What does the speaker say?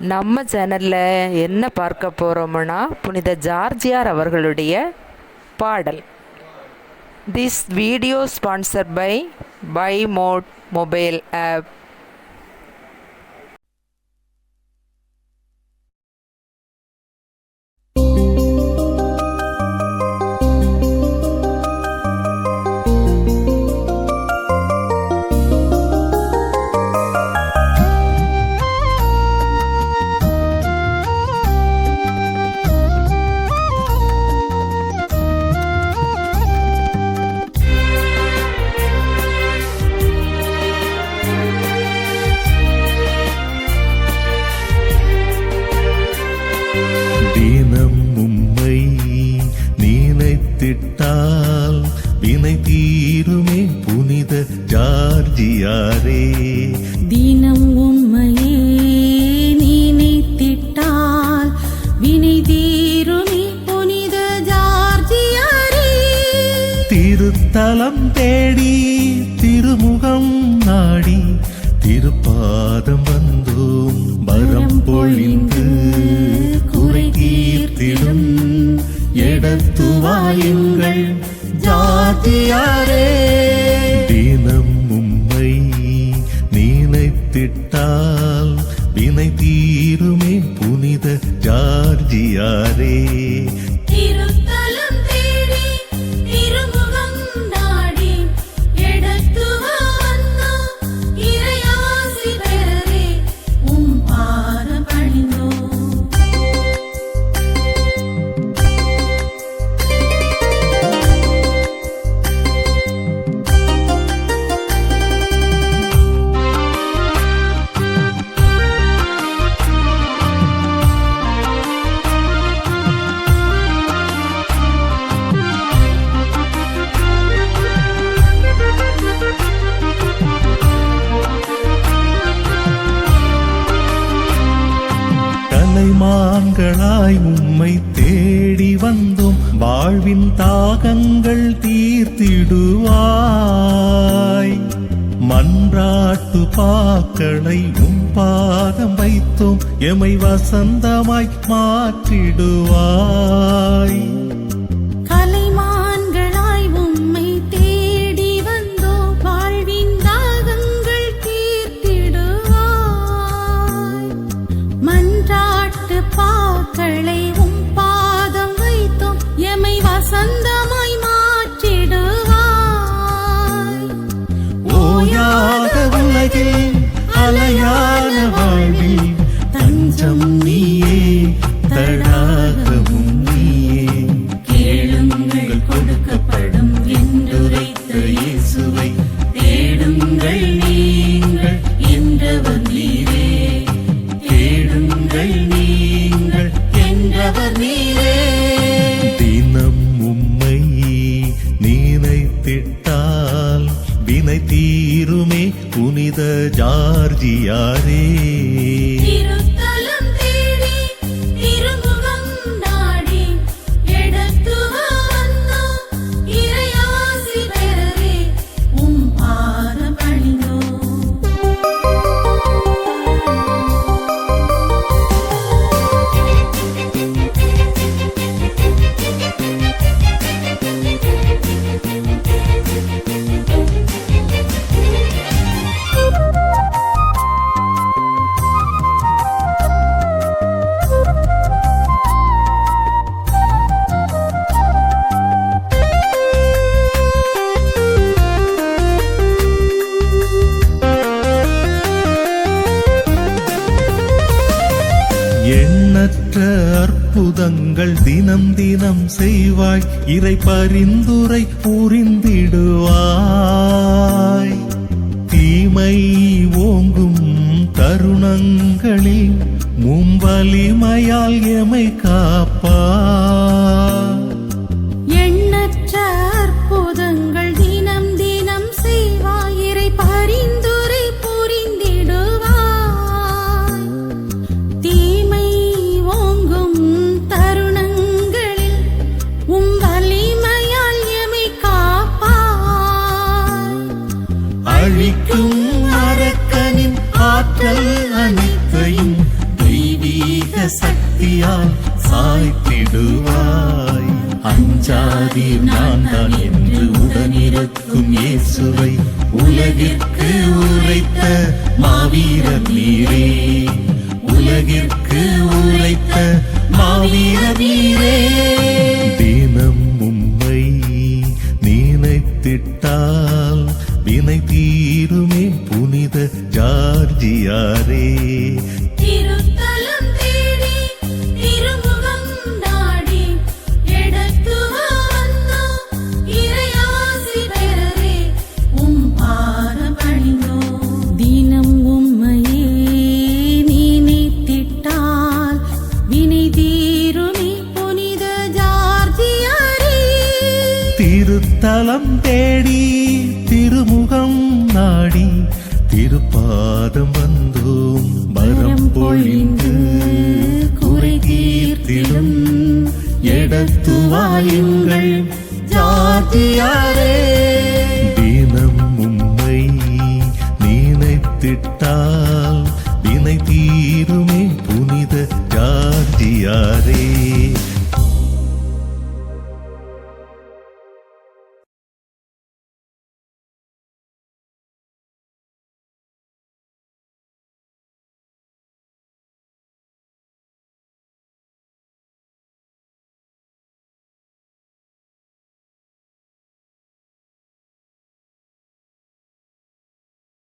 நம்ம சேனலில் என்ன பார்க்க போகிறோம்னா புனித ஜார்ஜியார் அவர்களுடைய பாடல். This video sponsor by mod mobile app. திட்டால் வினை தீருமே புனித ஜார்ஜியாரே. தினம் உம்மையே நினைத்திட்டால் வினை தீருமே புனித ஜார்ஜியாரே. திருத்தலம் தேடி திருமுகம் நாடி திருப்பாதம் வந்தோம், வரம் பொழிந்து குறை தீர்த்திடும் எடுத்துவாயுங்கள் ஜார்ஜியாரே. தினம் உம்மை நினைத்திட்டால் வினை தீருமே புனித ஜார்ஜியாரே. மான்களாய் உம்மை தேடி வந்தோம், வாழ்வின் தாகங்கள் தீர்த்திடுவாய். மன்றாட்டு பாக்களை உம் பாதம் வைத்தோம், எமை வசந்தமாய் மாற்றிடுவாய். பாக்களை உம் பாதம் வைத்தோம், எமை வசந்தமாய் மாற்றிடுவாய். ஓயாத உலகில் அலையான வாழ்வில் தஞ்சம் நீயே, தடாகமும் நீயே. கேளுங்கள் கொடுக்கப்படும் என்றுரைத்த இயேசுவை தேடுங்கள் நீங்கள் என்றவர் நீரே. தேடுங்கள் நீங்கள் என்றவர் நீரே. தினம் உம்மை நினைத்திட்டால் வினை தீருமே புனித ஜார்ஜியாரே. எண்ணற்ற அற்புதங்கள் தினம் தினம் செய்வாய், இறை பரிந்துரை புரிந்திடுவாய். தீமை ஓங்கும் தருணங்களில் உம் வலிமையால் எமை காப்பாய். எண்ணற்ற அற்புதங்கள் தினம் தினம் செய்வாய், இறை பரிந்துரை புரிந்திடுவாய். தீமை ஓங்கும் தருணங்களில் உம் வலிமையால் எமை காப்பாய். அழிக்கும் அரக்கனின் ஆற்றல் அனைத்தையும் தெய்வ சக்தியால் சாய்த்திடுவாய். அஞ்சாதீர் நான் தான் என்று உடனிருக்கும் இயேசுவை உலகிற்கு உரைத்த மாவீரர் நீரே, உலகிற்கு உரைத்த மாவீரர் நீரே. தினம் உம்மை நினைத்திட்டால் வினை தீருமே புனித ஜார்ஜியாரே. திருத்தலம் தேடி திருமுகம் நாடி எடுத்துவ வந்தோம் இறையாசி பெறவே உம் பாதம் பணிந்தோம். தினம் உம்மையே நினைத்திட்டால் வினை தீருமே புனித ஜார்ஜியாரே. திருத்தலம் தேடி திருமுகம் நாடி திருப்பாதம் வந்தோம் வரம் பொழிந்து குறை தீர்த்திடும் எடுத்துவாயுங்கள் ஜார்ஜியாரே.